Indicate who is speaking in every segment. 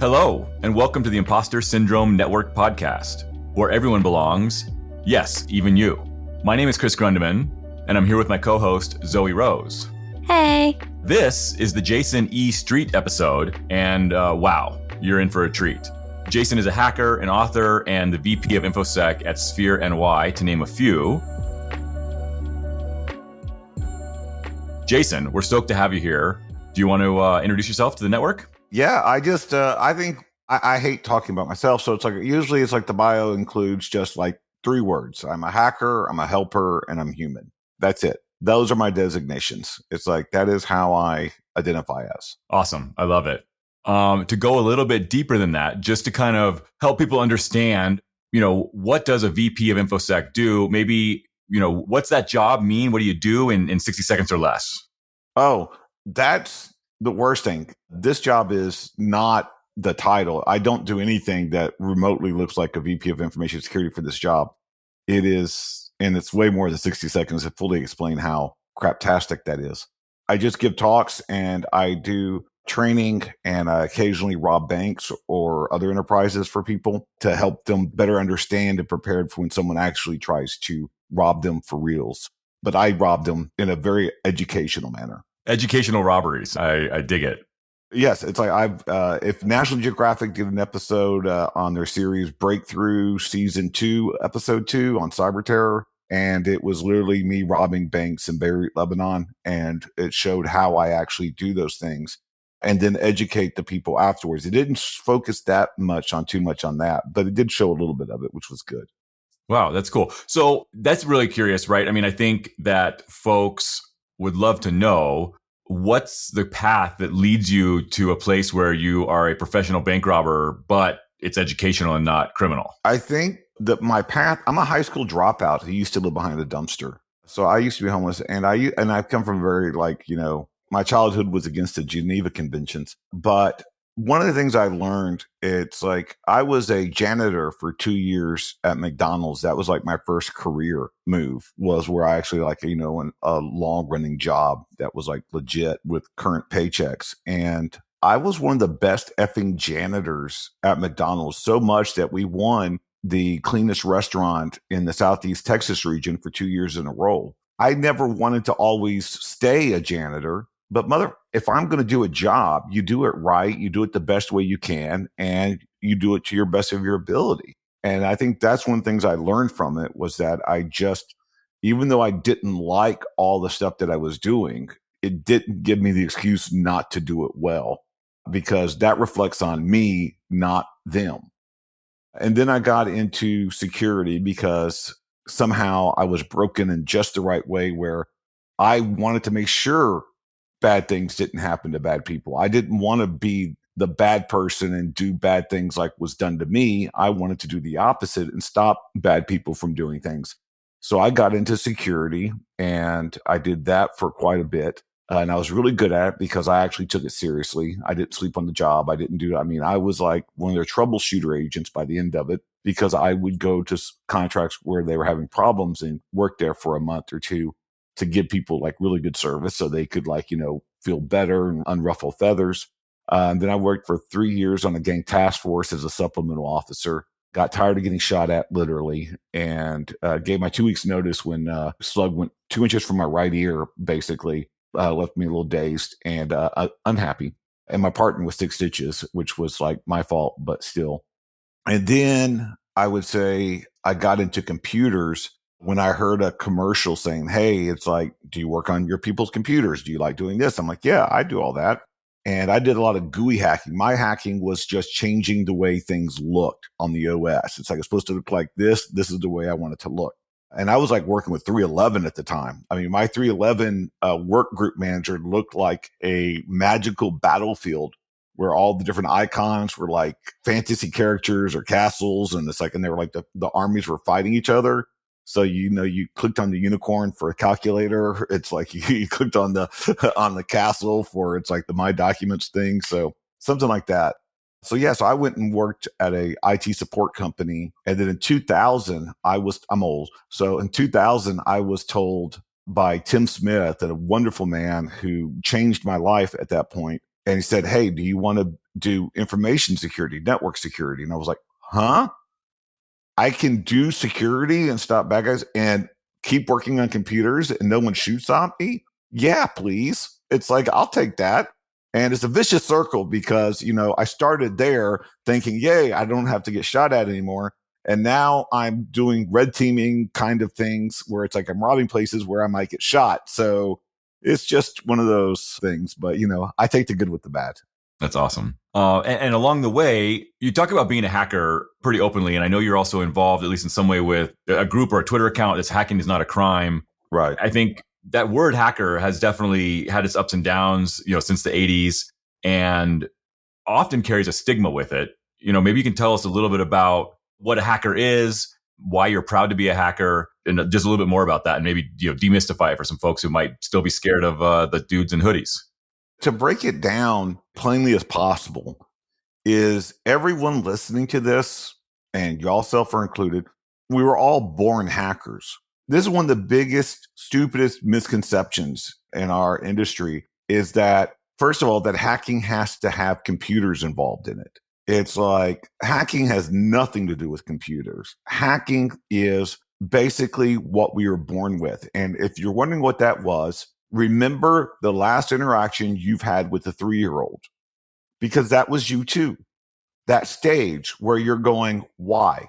Speaker 1: Hello, and welcome to the Imposter Syndrome Network Podcast, where everyone belongs. Yes, even you. My name is Chris Grundeman, and I'm here with my co-host, Zoe Rose.
Speaker 2: Hey.
Speaker 1: This is the Jayson E Street episode, and wow, you're in for a treat. Jayson is a hacker, an author, and the VP of InfoSec at Sphere NY, to name a few. Jayson, we're stoked to have you here. Do you want to introduce yourself to the network?
Speaker 3: Yeah, I think I hate talking about myself. So usually it's like the bio includes just like 3 words. I'm a hacker, I'm a helper, and I'm human. That's it. Those are my designations. It's like, that is how I identify as.
Speaker 1: Awesome. I love it. To go a little bit deeper than that, just to kind of help people understand, what does a VP of InfoSec do? Maybe, what's that job mean? What do you do in 60 seconds or less?
Speaker 3: Oh, that's the worst thing. This job is not the title. I don't do anything that remotely looks like a VP of Information Security for this job. It is, and it's way more than 60 seconds to fully explain how craptastic that is. I just give talks and I do training, and I occasionally rob banks or other enterprises for people to help them better understand and prepare for when someone actually tries to rob them for reals. But I rob them in a very educational manner.
Speaker 1: Educational robberies. I dig it.
Speaker 3: Yes, it's like if National Geographic did an episode on their series Breakthrough Season 2, Episode 2 on cyber terror, and it was literally me robbing banks in Beirut, Lebanon, and it showed how I actually do those things and then educate the people afterwards. It didn't focus too much on that, but it did show a little bit of it, which was good.
Speaker 1: Wow, that's cool. So that's really curious, right? I mean, I think that folks would love to know, what's the path that leads you to a place where you are a professional bank robber, but it's educational and not criminal?
Speaker 3: I think that my path, I'm a high school dropout who used to live behind a dumpster. So I used to be homeless, and I've come from very my childhood was against the Geneva Conventions. But one of the things I learned, it's like I was a janitor for 2 years at McDonald's. That was like my first career move, was where I actually a long running job that was like legit with current paychecks. And I was one of the best effing janitors at McDonald's, so much that we won the cleanest restaurant in the Southeast Texas region for 2 years in a row. I never wanted to always stay a janitor. But if I'm going to do a job, you do it right, you do it the best way you can, and you do it to your best of your ability. And I think that's one of the things I learned from it, was that even though I didn't like all the stuff that I was doing, it didn't give me the excuse not to do it well, because that reflects on me, not them. And then I got into security because somehow I was broken in just the right way, where I wanted to make sure bad things didn't happen to bad people. I didn't want to be the bad person and do bad things like was done to me. I wanted to do the opposite and stop bad people from doing things. So I got into security, and I did that for quite a bit. And I was really good at it because I actually took it seriously. I didn't sleep on the job. I was like one of their troubleshooter agents by the end of it, because I would go to contracts where they were having problems and work there for a month or two to give people like really good service so they could feel better and unruffle feathers. Then I worked for 3 years on a gang task force as a supplemental officer. Got tired of getting shot at, literally, and gave my 2 weeks notice when slug went 2 inches from my right ear, basically. Left me a little dazed and unhappy. And my partner was 6 stitches, which was like my fault, but still. And then I would say I got into computers when I heard a commercial saying, hey, it's like, do you work on your people's computers? Do you like doing this? I'm like, yeah, I do all that. And I did a lot of GUI hacking. My hacking was just changing the way things looked on the OS. It's like, it's supposed to look like this. This is the way I want it to look. And I was like working with 311 at the time. I mean, my 311 work group manager looked like a magical battlefield where all the different icons were like fantasy characters or castles. And they were like the armies were fighting each other. So, you clicked on the unicorn for a calculator. It's like you clicked on the castle for, it's like the My Documents thing. So something like that. So I went and worked at a IT support company. And then in 2000, I'm old. So in 2000, I was told by Tim Smith, a wonderful man who changed my life at that point. And he said, hey, do you want to do information security, network security. And I was like, huh? I can do security and stop bad guys and keep working on computers and no one shoots on me? Yeah, please. It's like, I'll take that. And it's a vicious circle because, I started there thinking, yay, I don't have to get shot at anymore. And now I'm doing red teaming kind of things where it's like I'm robbing places where I might get shot. So it's just one of those things. But, I take the good with the bad.
Speaker 1: That's awesome. And along the way, you talk about being a hacker pretty openly. And I know you're also involved, at least in some way, with a group or a Twitter account that's hacking is not a crime.
Speaker 3: Right.
Speaker 1: I think that word hacker has definitely had its ups and downs, since the 80s and often carries a stigma with it. Maybe you can tell us a little bit about what a hacker is, why you're proud to be a hacker, and just a little bit more about that and maybe, demystify it for some folks who might still be scared of the dudes in hoodies.
Speaker 3: To break it down plainly as possible is everyone listening to this, and y'all self are included, we were all born hackers. This is one of the biggest, stupidest misconceptions in our industry is that, first of all, that hacking has to have computers involved in it. It's like hacking has nothing to do with computers. Hacking is basically what we were born with. And if you're wondering what that was, remember the last interaction you've had with a 3-year-old, because that was you too. That stage where you're going, why?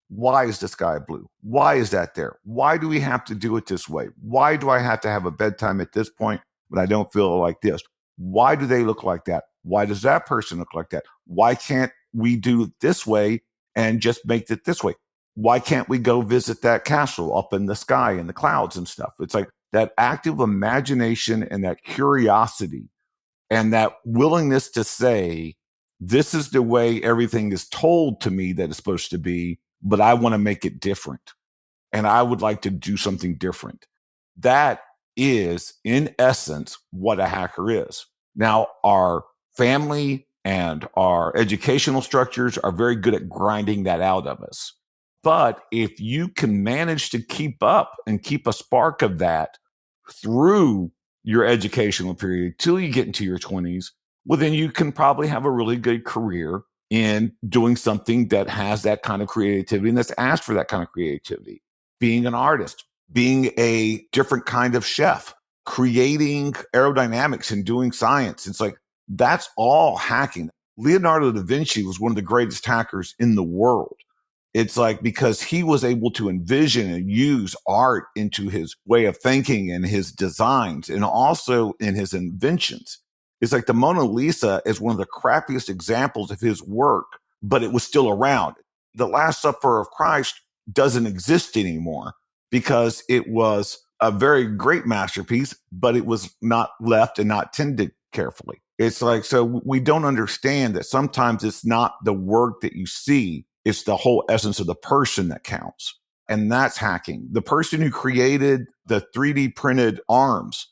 Speaker 3: Why is the sky blue? Why is that there? Why do we have to do it this way? Why do I have to have a bedtime at this point when I don't feel like this? Why do they look like that? Why does that person look like that? Why can't we do it this way and just make it this way? Why can't we go visit that castle up in the sky in the clouds and stuff? It's like that active imagination and that curiosity and that willingness to say, this is the way everything is told to me that it's supposed to be, but I want to make it different. And I would like to do something different. That is, in essence, what a hacker is. Now, our family and our educational structures are very good at grinding that out of us. But if you can manage to keep up and keep a spark of that through your educational period till you get into your 20s, well, then you can probably have a really good career in doing something that has that kind of creativity and that's asked for that kind of creativity. Being an artist, being a different kind of chef, creating aerodynamics and doing science. It's like, that's all hacking. Leonardo da Vinci was one of the greatest hackers in the world. It's like, because he was able to envision and use art into his way of thinking and his designs and also in his inventions. It's like the Mona Lisa is one of the crappiest examples of his work, but it was still around. The Last Supper of Christ doesn't exist anymore because it was a very great masterpiece, but it was not left and not tended carefully. It's like, so we don't understand that sometimes it's not the work that you see, it's the whole essence of the person that counts. And that's hacking. The person who created the 3D printed arms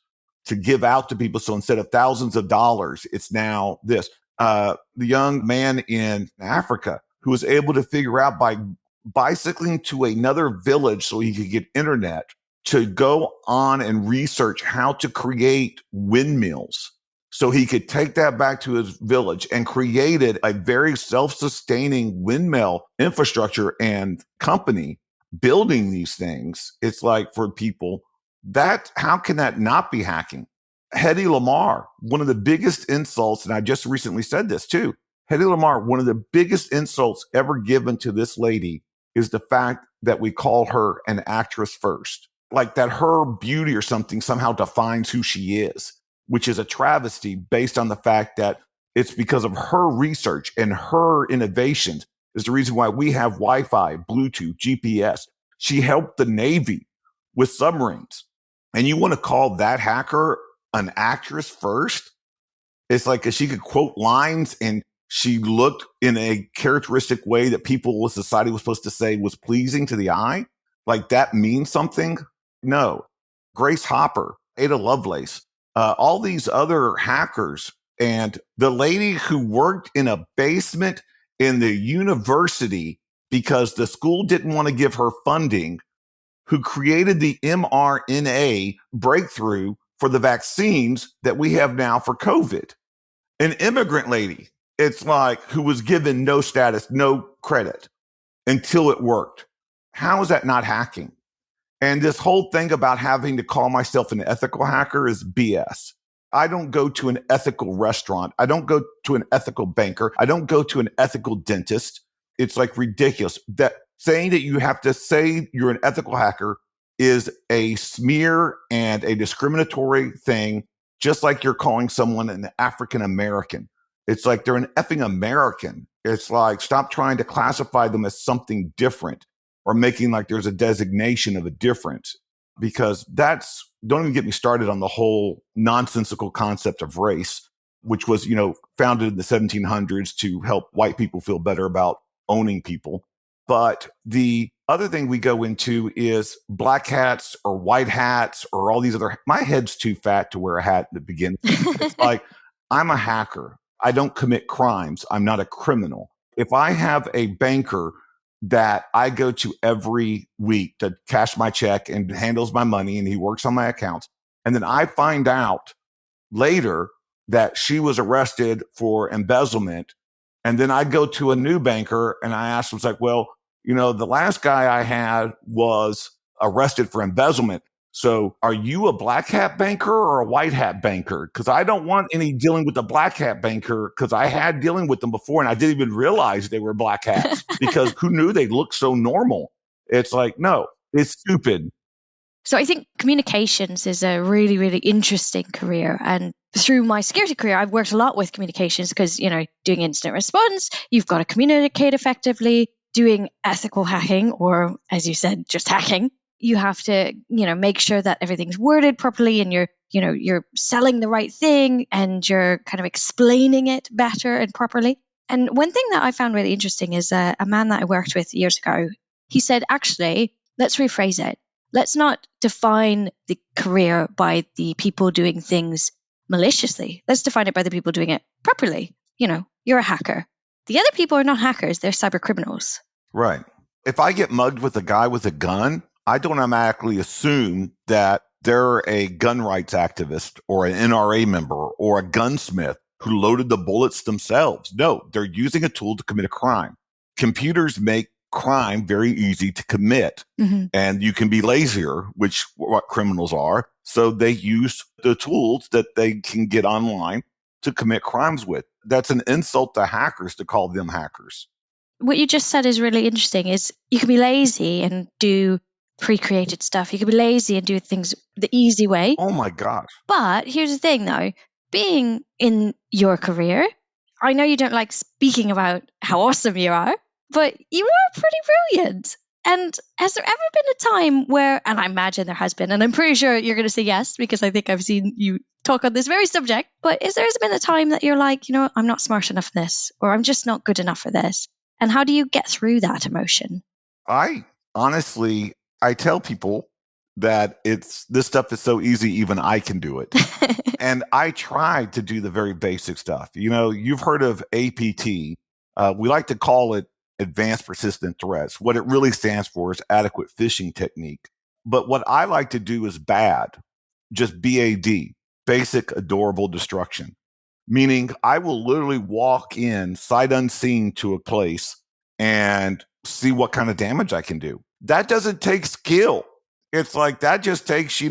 Speaker 3: to give out to people. So instead of thousands of dollars, it's now this. The young man in Africa who was able to figure out by bicycling to another village so he could get internet to go on and research how to create windmills. So he could take that back to his village and created a very self-sustaining windmill infrastructure and company building these things. It's like, for people, that how can that not be hacking? Hedy Lamarr, one of the biggest insults, and I just recently said this too. Hedy Lamarr, one of the biggest insults ever given to this lady is the fact that we call her an actress first. Like that her beauty or something somehow defines who she is, which is a travesty based on the fact that it's because of her research and her innovations is the reason why we have Wi-Fi, Bluetooth, GPS. She helped the Navy with submarines. And you want to call that hacker an actress first? It's like, 'cause she could quote lines and she looked in a characteristic way that people with society was supposed to say was pleasing to the eye. Like that means something? No. Grace Hopper, Ada Lovelace, all these other hackers, and the lady who worked in a basement in the university because the school didn't want to give her funding, who created the mRNA breakthrough for the vaccines that we have now for COVID. An immigrant lady. It's like who was given no status, no credit until it worked. How is that not hacking? And this whole thing about having to call myself an ethical hacker is BS. I don't go to an ethical restaurant. I don't go to an ethical banker. I don't go to an ethical dentist. It's like ridiculous. That saying that you have to say you're an ethical hacker is a smear and a discriminatory thing, just like you're calling someone an African American. It's like they're an effing American. It's like, stop trying to classify them as something different or making like there's a designation of a difference, because don't even get me started on the whole nonsensical concept of race, which was, founded in the 1700s to help white people feel better about owning people. But the other thing we go into is black hats or white hats or all these other, my head's too fat to wear a hat to begin. It's like, I'm a hacker. I don't commit crimes. I'm not a criminal. If I have a banker that I go to every week to cash my check and handles my money and he works on my accounts, and then I find out later that she was arrested for embezzlement, and then I go to a new banker and I ask him, it's like, well, the last guy I had was arrested for embezzlement. So are you a black hat banker or a white hat banker? Because I don't want any dealing with the black hat banker, because I had dealing with them before and I didn't even realize they were black hats because who knew they looked so normal? It's like, no, it's stupid.
Speaker 2: So I think communications is a really, really interesting career. And through my security career, I've worked a lot with communications because, doing incident response, you've got to communicate effectively. Doing ethical hacking, or as you said, just hacking, you have to, make sure that everything's worded properly and you're selling the right thing and you're kind of explaining it better and properly. And one thing that I found really interesting is a man that I worked with years ago. He said, actually, let's rephrase it. Let's not define the career by the people doing things maliciously. Let's define it by the people doing it properly. You're a hacker. The other people are not hackers. They're cyber criminals.
Speaker 3: Right. If I get mugged with a guy with a gun, I don't automatically assume that they're a gun rights activist or an NRA member or a gunsmith who loaded the bullets themselves. No, they're using a tool to commit a crime. Computers make crime very easy to commit. Mm-hmm. And you can be lazier, which what criminals are. So they use the tools that they can get online to commit crimes with. That's an insult to hackers to call them hackers.
Speaker 2: What you just said is really interesting, is you can be lazy and do pre-created stuff. You can be lazy and do things the easy way.
Speaker 3: Oh my gosh.
Speaker 2: But here's the thing though, being in your career, I know you don't like speaking about how awesome you are, but you are pretty brilliant. And has there ever been a time where, and I imagine there has been, and I'm pretty sure you're going to say yes, because I think I've seen you talk on this very subject, but has there been a time that you're like, I'm not smart enough for this, or I'm just not good enough for this? And how do you get through that emotion?
Speaker 3: I tell people that this stuff is so easy, even I can do it. And I try to do the very basic stuff. You've heard of APT. We like to call it advanced persistent threats. What it really stands for is adequate phishing technique. But what I like to do is just BAD, basic adorable destruction. Meaning I will literally walk in sight unseen to a place and see what kind of damage I can do. That doesn't take skill. It's like that just takes,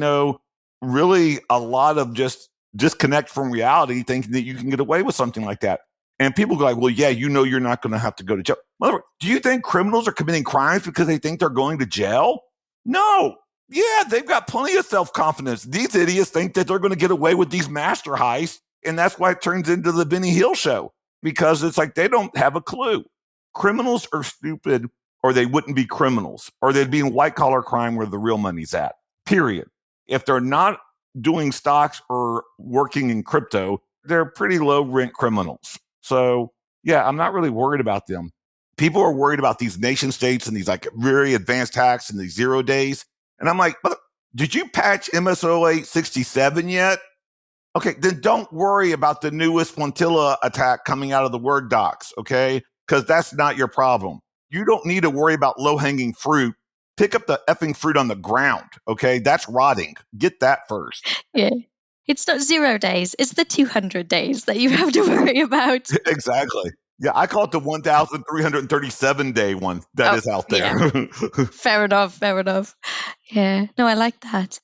Speaker 3: really a lot of just disconnect from reality, thinking that you can get away with something like that. And people go like, well, yeah, you're not going to have to go to jail. Do you think criminals are committing crimes because they think they're going to jail? No. Yeah, they've got plenty of self-confidence. These idiots think that they're going to get away with these master heists. And that's why it turns into the Benny Hill show, because it's like they don't have a clue. Criminals are stupid, or they wouldn't be criminals, or they'd be in white-collar crime where the real money's at, period. If they're not doing stocks or working in crypto, they're pretty low-rent criminals. So, yeah, I'm not really worried about them. People are worried about these nation states and these like very advanced hacks and these 0 days. And I'm like, did you patch MS-08-67 yet? Okay, then don't worry about the newest Flotilla attack coming out of the Word docs, okay? Because that's not your problem. You don't need to worry about low-hanging fruit. Pick up the effing fruit on the ground, okay? That's rotting. Get that first.
Speaker 2: Yeah. It's not 0 days, it's the 200 days that you have to worry about.
Speaker 3: Exactly. Yeah, I call it the 1,337 day one that is out there.
Speaker 2: Yeah. Fair enough. Yeah, no, I like that.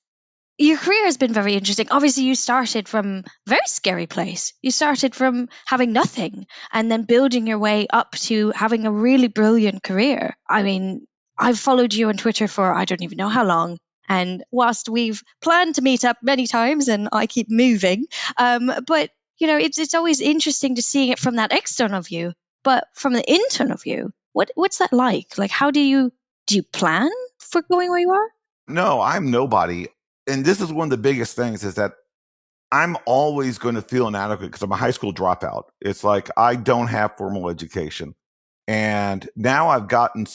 Speaker 2: Your career has been very interesting. Obviously, you started from a very scary place. You started from having nothing and then building your way up to having a really brilliant career. I mean, I've followed you on Twitter for I don't even know how long. And whilst we've planned to meet up many times and I keep moving, but it's always interesting to see it from that external view. But from the internal view, what's that like? Like, how do you plan for going where you are?
Speaker 3: No, I'm nobody. And this is one of the biggest things is that I'm always going to feel inadequate because I'm a high school dropout. It's like I don't have formal education. And now I've gotten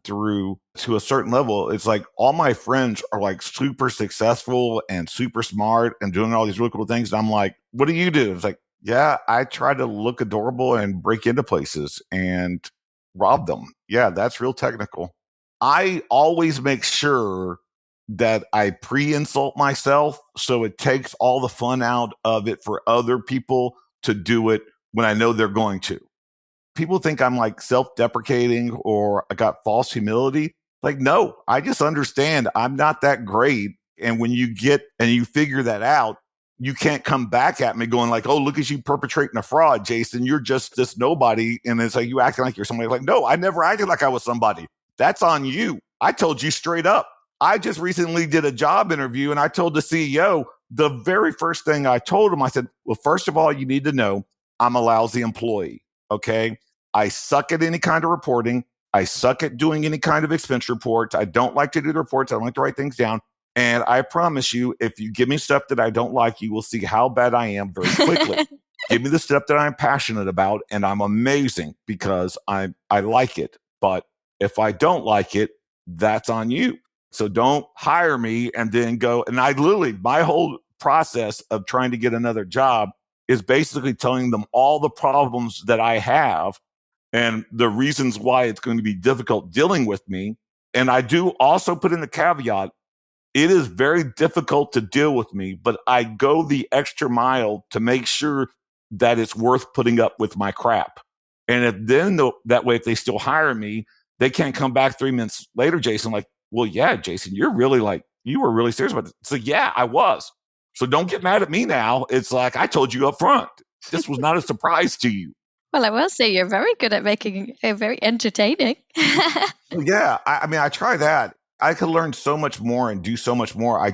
Speaker 3: through to a certain level. It's like all my friends are like super successful and super smart and doing all these really cool things. And I'm like, what do you do? It's like, yeah, I try to look adorable and break into places and rob them. Yeah, that's real technical. I always make sure that I pre-insult myself so it takes all the fun out of it for other people to do it when I know they're going to. People think I'm like self-deprecating or I got false humility. Like, no, I just understand I'm not that great. And when you figure that out, you can't come back at me going like, oh, look at you perpetrating a fraud, Jayson. You're just this nobody. And it's like you acting like you're somebody. Like, no, I never acted like I was somebody. That's on you. I told you straight up. I just recently did a job interview and I told the CEO, the very first thing I told him, I said, well, first of all, you need to know I'm a lousy employee. Okay. I suck at any kind of reporting. I suck at doing any kind of expense reports. I don't like to do the reports. I don't like to write things down. And I promise you, if you give me stuff that I don't like, you will see how bad I am very quickly. Give me the stuff that I'm passionate about and I'm amazing because I like it. But if I don't like it, that's on you. So don't hire me and then go. And my whole process of trying to get another job is basically telling them all the problems that I have and the reasons why it's going to be difficult dealing with me. And I do also put in the caveat, it is very difficult to deal with me, but I go the extra mile to make sure that it's worth putting up with my crap. And that way, if they still hire me, they can't come back 3 minutes later, Jayson, like, well, yeah, Jayson, you were really serious about this. So yeah, I was. So don't get mad at me now. It's like, I told you up front, this was not a surprise to you.
Speaker 2: Well, I will say you're very good at making it very entertaining.
Speaker 3: Yeah, I try that. I could learn so much more and do so much more.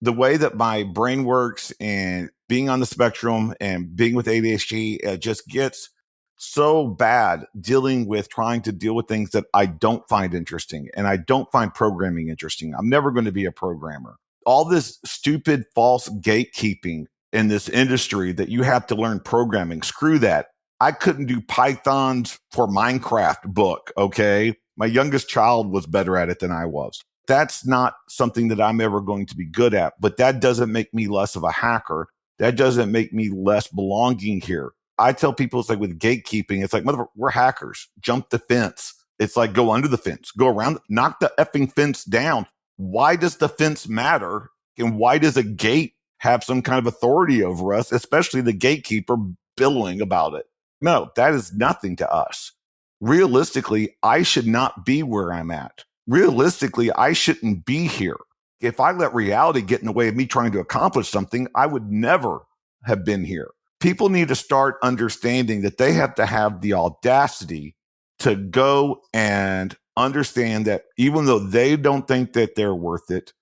Speaker 3: The way that my brain works and being on the spectrum and being with ADHD, it just gets so bad dealing with trying to deal with things that I don't find interesting. And I don't find programming interesting. I'm never going to be a programmer. All this stupid false gatekeeping in this industry that you have to learn programming. Screw that. I couldn't do Python's for Minecraft book. Okay. My youngest child was better at it than I was. That's not something that I'm ever going to be good at, but that doesn't make me less of a hacker. That doesn't make me less belonging here. I tell people it's like with gatekeeping, it's like, we're hackers. Jump the fence. It's like go under the fence, go around, knock the effing fence down. Why does the fence matter? And why does a gate have some kind of authority over us, especially the gatekeeper billowing about it? No, that is nothing to us. Realistically, I should not be where I'm at. Realistically, I shouldn't be here. If I let reality get in the way of me trying to accomplish something, I would never have been here. People need to start understanding that they have to have the audacity to go and understand that even though they don't think that they're worth it,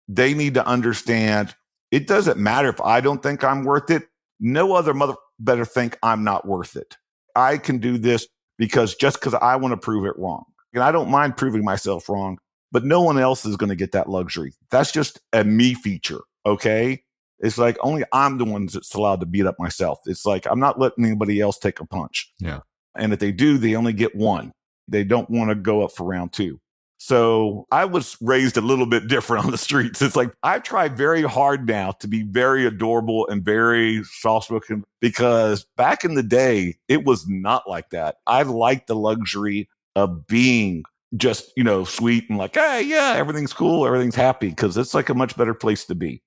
Speaker 3: they need to understand it doesn't matter if I don't think I'm worth it. No other mother better think I'm not worth it. I can do this because I want to prove it wrong. And I don't mind proving myself wrong, but no one else is going to get that luxury. That's just a me feature. Okay. It's like only I'm the one that's allowed to beat up myself. It's like I'm not letting anybody else take a punch.
Speaker 1: Yeah.
Speaker 3: And if they do, they only get one. They don't want to go up for round two. So I was raised a little bit different on the streets. It's like I try very hard now to be very adorable and very soft-spoken because back in the day, it was not like that. I liked the luxury of being just, sweet and like, hey, yeah, everything's cool. Everything's happy because it's like a much better place to be.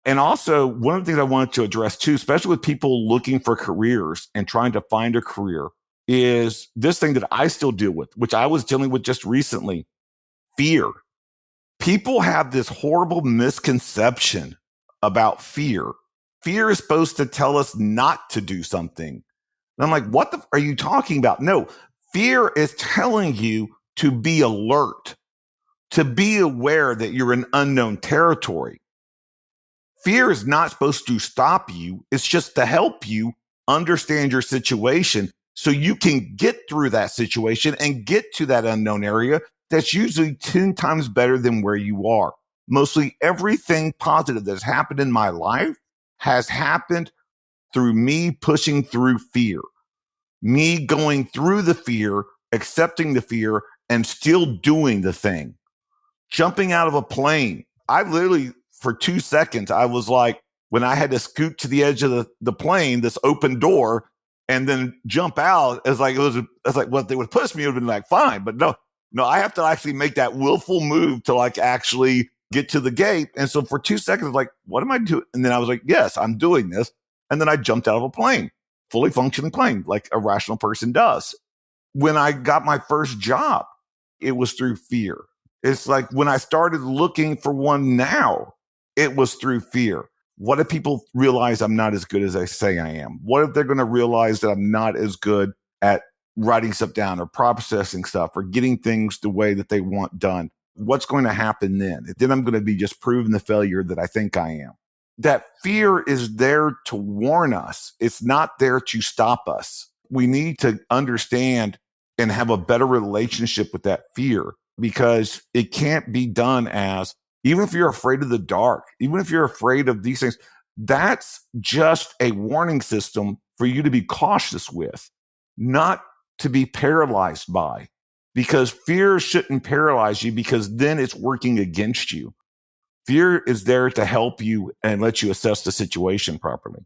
Speaker 3: And also, one of the things I wanted to address too, especially with people looking for careers and trying to find a career, is this thing that I still deal with, which I was dealing with just recently: fear. People have this horrible misconception about fear. Fear is supposed to tell us not to do something. And I'm like, what are you talking about? No, fear is telling you to be alert, to be aware that you're in unknown territory. Fear is not supposed to stop you. It's just to help you understand your situation so you can get through that situation and get to that unknown area that's usually 10 times better than where you are. Mostly everything positive that's happened in my life has happened through me pushing through fear, me going through the fear, accepting the fear, and still doing the thing. Jumping out of a plane. I literally, for 2 seconds, I was like, when I had to scoot to the edge of the plane, this open door, and then jump out, it's like well, they would push me, it would have been like, fine. But no, I have to actually make that willful move to like actually get to the gate. And so for 2 seconds, I was like, what am I doing? And then I was like, yes, I'm doing this. And then I jumped out of a plane, fully functioning plane, like a rational person does. When I got my first job, it was through fear. It's like when I started looking for one now, it was through fear. What if people realize I'm not as good as I say I am? What if they're going to realize that I'm not as good at writing stuff down or processing stuff or getting things the way that they want done? What's going to happen then? Then I'm going to be just proving the failure that I think I am. That fear is there to warn us. It's not there to stop us. We need to understand and have a better relationship with that fear, because it can't be done as, even if you're afraid of the dark, even if you're afraid of these things, that's just a warning system for you to be cautious with, not to be paralyzed by, because fear shouldn't paralyze you, because then it's working against you. Fear is there to help you and let you assess the situation properly.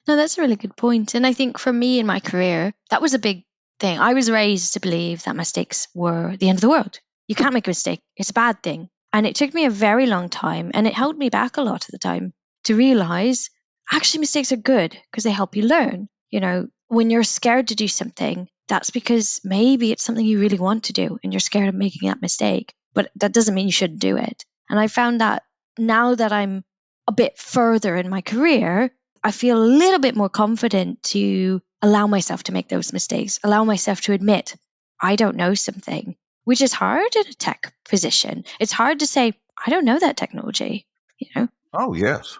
Speaker 2: No, that's a really good point. And I think for me in my career, that was a big thing. I was raised to believe that mistakes were the end of the world. You can't make a mistake. It's a bad thing. And it took me a very long time, and it held me back a lot of the time, to realize actually mistakes are good because they help you learn. You know, when you're scared to do something, that's because maybe it's something you really want to do and you're scared of making that mistake. But that doesn't mean you shouldn't do it. And I found that now that I'm a bit further in my career, I feel a little bit more confident to allow myself to make those mistakes, allow myself to admit I don't know something, which is hard in a tech position. It's hard to say, I don't know that technology, you know?
Speaker 3: Oh, yes.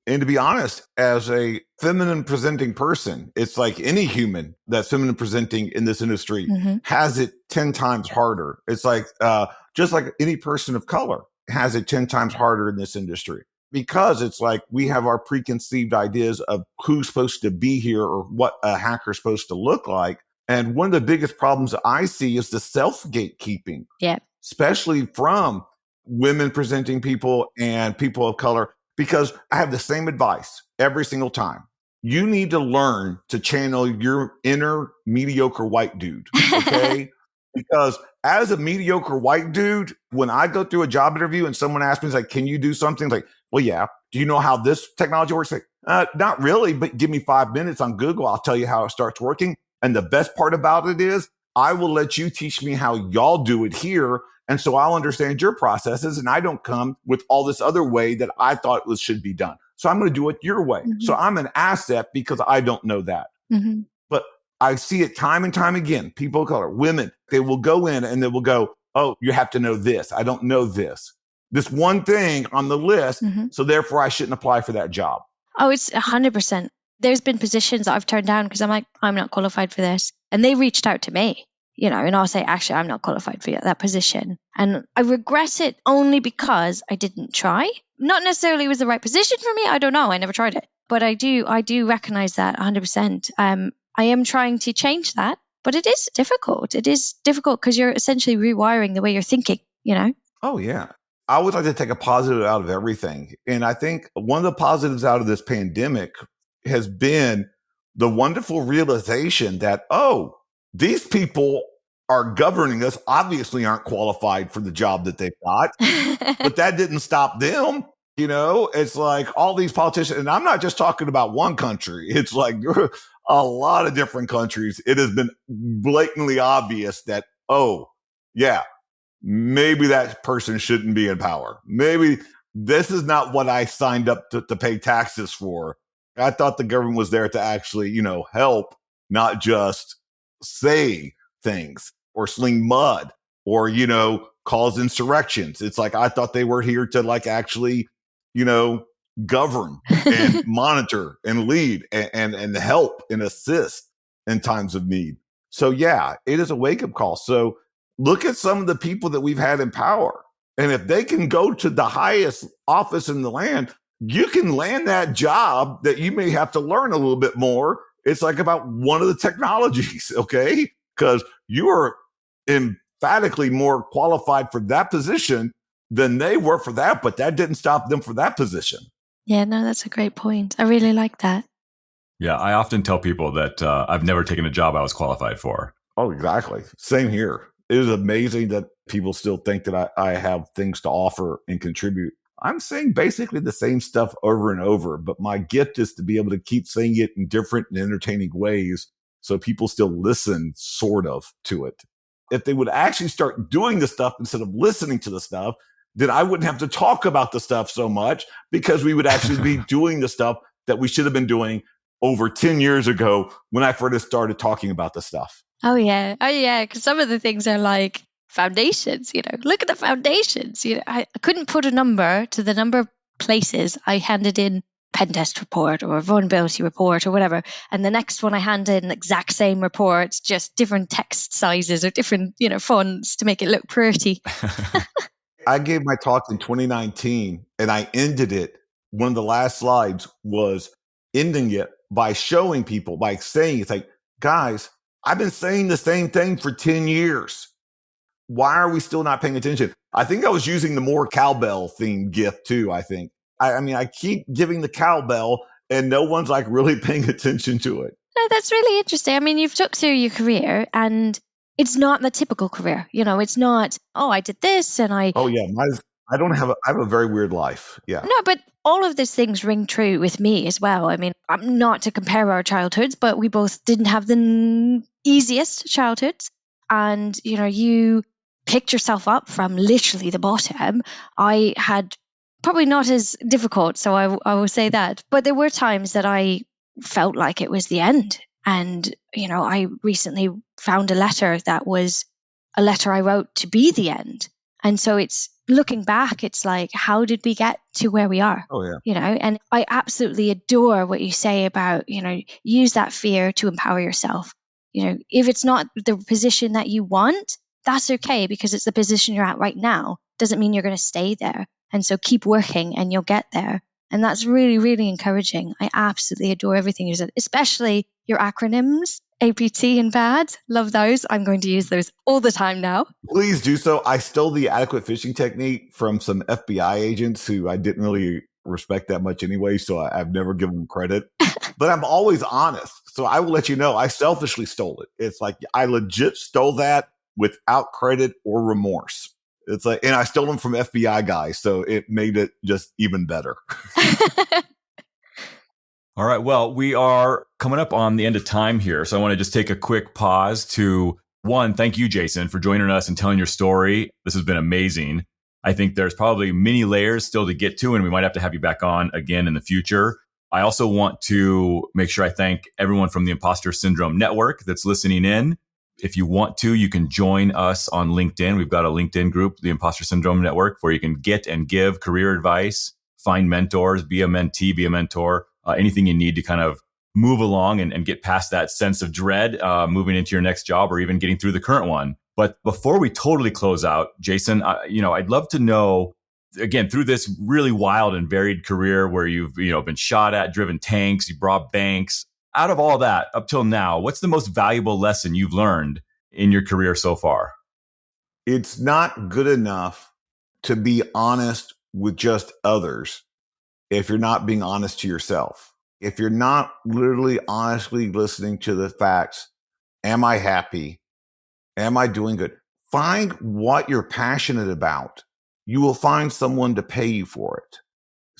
Speaker 3: And to be honest, as a feminine presenting person, it's like any human that's feminine presenting in this industry has it 10 times harder. It's like, just like any person of color has it 10 times harder in this industry, because it's like we have our preconceived ideas of who's supposed to be here or what a hacker's supposed to look like. And one of the biggest problems I see is the self-gatekeeping, especially from women presenting people and people of color, because I have the same advice every single time. You need to learn to channel your inner mediocre white dude, okay? Because as a mediocre white dude, when I go through a job interview and someone asks me, like, can you do something? Like, well, yeah. Do you know how this technology works? Like, not really, but give me 5 minutes on Google. I'll tell you how it starts working. And the best part about it is I will let you teach me how y'all do it here. And so I'll understand your processes, and I don't come with all this other way that I thought should be done. So I'm going to do it your way. So I'm an asset because I don't know that. But I see it time and time again. People of color, women, they will go in and they will go, oh, you have to know this. I don't know this. This one thing on the list. So therefore I shouldn't apply for that job.
Speaker 2: Oh, it's 100%. There's been positions that I've turned down because I'm like, I'm not qualified for this. And they reached out to me, you know, and I'll say, actually, I'm not qualified for that position. And I regret it only because I didn't try. Not necessarily it was the right position for me. I don't know. I never tried it. But I do recognize that 100%. I am trying to change that, but it is difficult. It is difficult because you're essentially rewiring the way you're thinking, you know?
Speaker 3: Oh, yeah. I always like to take a positive out of everything. And I think one of the positives out of this pandemic has been the wonderful realization that, oh, these people are governing us, obviously aren't qualified for the job that they've got, but that didn't stop them. It's like all these politicians, and I'm not just talking about one country. It's like a lot of different countries. It has been blatantly obvious that, oh, yeah, maybe that person shouldn't be in power. Maybe this is not what I signed up to pay taxes for. I thought the government was there to actually, help, not just say things or sling mud or, cause insurrections. It's like, I thought they were here to like actually, govern and monitor and lead and help and assist in times of need. So yeah, it is a wake up call. So look at some of the people that we've had in power. And if they can go to the highest office in the land, you can land that job that you may have to learn a little bit more. It's like about one of the technologies, okay? Because you are emphatically more qualified for that position than they were for that, but that didn't stop them for that position.
Speaker 2: Yeah, no, that's a great point. I really like that.
Speaker 1: Yeah, I often tell people that I've never taken a job I was qualified for.
Speaker 3: Oh, exactly. Same here. It is amazing that people still think that I have things to offer and contribute. I'm saying basically the same stuff over and over, but my gift is to be able to keep saying it in different and entertaining ways so people still listen sort of to it. If they would actually start doing the stuff instead of listening to the stuff, then I wouldn't have to talk about the stuff so much because we would actually be doing the stuff that we should have been doing over 10 years ago when I first started talking about the stuff.
Speaker 2: Oh, yeah. Because some of the things are like foundations, look at the foundations. I couldn't put a number to the number of places I handed in pen test report or vulnerability report or whatever. And the next one I hand in the exact same reports, just different text sizes or different, fonts to make it look pretty.
Speaker 3: I gave my talk in 2019 and I ended it. One of the last slides was ending it by showing people, by saying, it's like, guys, I've been saying the same thing for 10 years. Why are we still not paying attention? I think I was using the more cowbell themed gift too. I think, I keep giving the cowbell and no one's like really paying attention to it.
Speaker 2: No, that's really interesting. I mean, you've took through your career and it's not the typical career. It's not, I did this and I.
Speaker 3: Oh yeah. I have a very weird life. Yeah.
Speaker 2: No, but all of these things ring true with me as well. I mean, I'm not to compare our childhoods, but we both didn't have the easiest childhoods. And, you picked yourself up from literally the bottom. I had probably not as difficult, so I will say that. But there were times that I felt like it was the end. And, I recently found a letter that was a letter I wrote to be the end. And so it's looking back, it's like, how did we get to where we are?
Speaker 3: Oh, yeah.
Speaker 2: And I absolutely adore what you say about, use that fear to empower yourself. If it's not the position that you want, that's okay because it's the position you're at right now. Doesn't mean you're going to stay there. And so keep working and you'll get there. And that's really, really encouraging. I absolutely adore everything you said, especially your acronyms, APT and BAD. Love those. I'm going to use those all the time now.
Speaker 3: Please do so. I stole the adequate fishing technique from some FBI agents who I didn't really respect that much anyway, so I've never given them credit. But I'm always honest. So I will let you know I selfishly stole it. It's like I legit stole that without credit or remorse. It's like, and I stole them from FBI guys, so it made it just even better.
Speaker 1: All right. Well, we are coming up on the end of time here. So I want to just take a quick pause to, one, thank you, Jayson, for joining us and telling your story. This has been amazing. I think there's probably many layers still to get to, and we might have to have you back on again in the future. I also want to make sure I thank everyone from the Imposter Syndrome Network that's listening in. If you want to, you can join us on LinkedIn. We've got a LinkedIn group, the Imposter Syndrome Network, where you can get and give career advice, find mentors, be a mentee, be a mentor, anything you need to kind of move along and get past that sense of dread, moving into your next job or even getting through the current one. But before we totally close out, Jayson, I'd love to know, again, through this really wild and varied career where you've been shot at, driven tanks, you robbed banks, out of all that up till now, what's the most valuable lesson you've learned in your career so far?
Speaker 3: It's not good enough to be honest with just others if you're not being honest to yourself. If you're not literally honestly listening to the facts, am I happy? Am I doing good? Find what you're passionate about. You will find someone to pay you for it.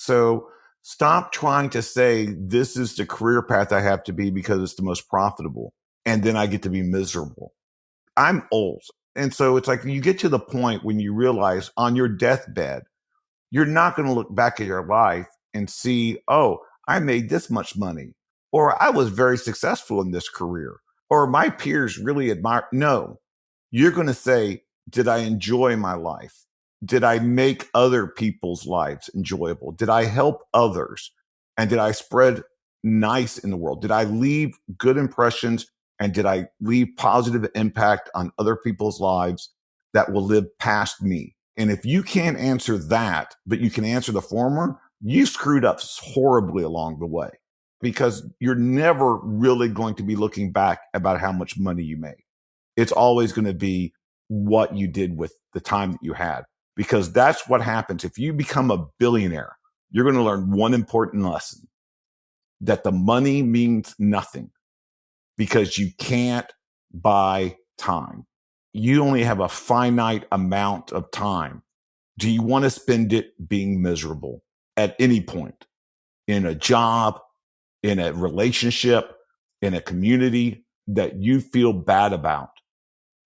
Speaker 3: So stop trying to say this is the career path I have to be because it's the most profitable. And then I get to be miserable. I'm old. And so it's like you get to the point when you realize on your deathbed, you're not going to look back at your life and see, oh, I made this much money, or I was very successful in this career, or my peers really admire. No, you're going to say, did I enjoy my life? Did I make other people's lives enjoyable? Did I help others? And did I spread nice in the world? Did I leave good impressions? And did I leave positive impact on other people's lives that will live past me? And if you can't answer that, but you can answer the former, you screwed up horribly along the way, because you're never really going to be looking back about how much money you made. It's always going to be what you did with the time that you had, because that's what happens. If you become a billionaire, you're going to learn one important lesson, that the money means nothing because you can't buy time. You only have a finite amount of time. Do you want to spend it being miserable at any point in a job, in a relationship, in a community that you feel bad about?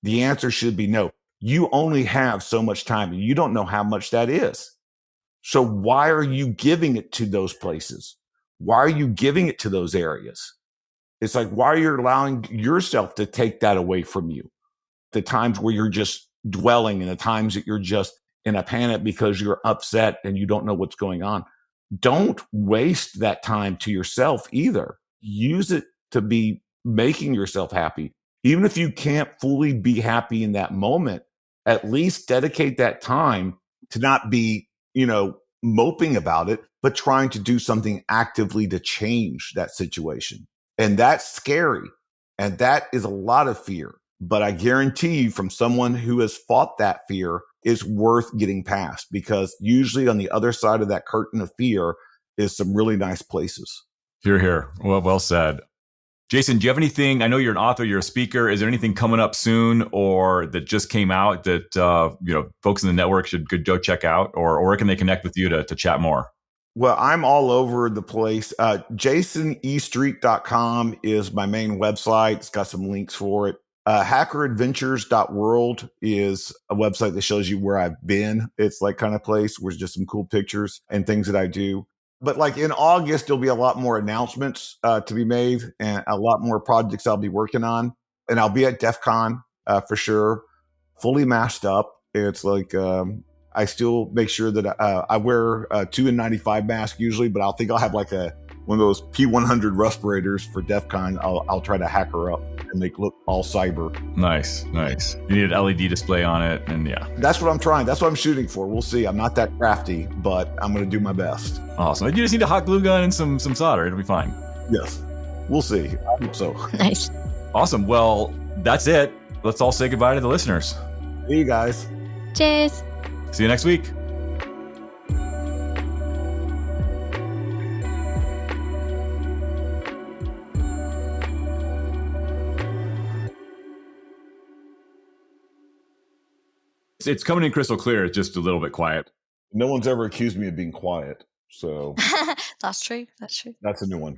Speaker 3: The answer should be no. You only have so much time and you don't know how much that is. So why are you giving it to those places? Why are you giving it to those areas? It's like, why are you allowing yourself to take that away from you? The times where you're just dwelling and the times that you're just in a panic because you're upset and you don't know what's going on. Don't waste that time to yourself either. Use it to be making yourself happy. Even if you can't fully be happy in that moment, at least dedicate that time to not be, moping about it, but trying to do something actively to change that situation. And that's scary. And that is a lot of fear. But I guarantee you, from someone who has fought that fear, is worth getting past, because usually on the other side of that curtain of fear is some really nice places.
Speaker 1: Hear, hear. Well said. Jayson, do you have anything? I know you're an author, you're a speaker. Is there anything coming up soon or that just came out that folks in the network should go check out, or where can they connect with you to chat more?
Speaker 3: Well, I'm all over the place. JaysonEstreet.com is my main website. It's got some links for it. Hackeradventures.world is a website that shows you where I've been. It's like kind of place where there's just some cool pictures and things that I do. But like in August, there'll be a lot more announcements to be made and a lot more projects I'll be working on. And I'll be at DEF CON for sure, fully masked up. It's like I still make sure that I wear a 2 N95 mask usually, but I'll have like one of those P100 respirators for DEF CON. I'll try to hack her up and make it look all cyber.
Speaker 1: Nice. You need an LED display on it, and yeah.
Speaker 3: That's what I'm trying. That's what I'm shooting for. We'll see. I'm not that crafty, but I'm going to do my best.
Speaker 1: Awesome. You just need a hot glue gun and some solder. It'll be fine.
Speaker 3: Yes. We'll see. I hope so.
Speaker 2: Nice.
Speaker 1: Awesome. Well, that's it. Let's all say goodbye to the listeners.
Speaker 3: See you guys.
Speaker 2: Cheers.
Speaker 1: See you next week. It's coming in crystal clear. It's just a little bit quiet.
Speaker 3: No one's ever accused me of being quiet. So
Speaker 2: That's true.
Speaker 3: that's a new one.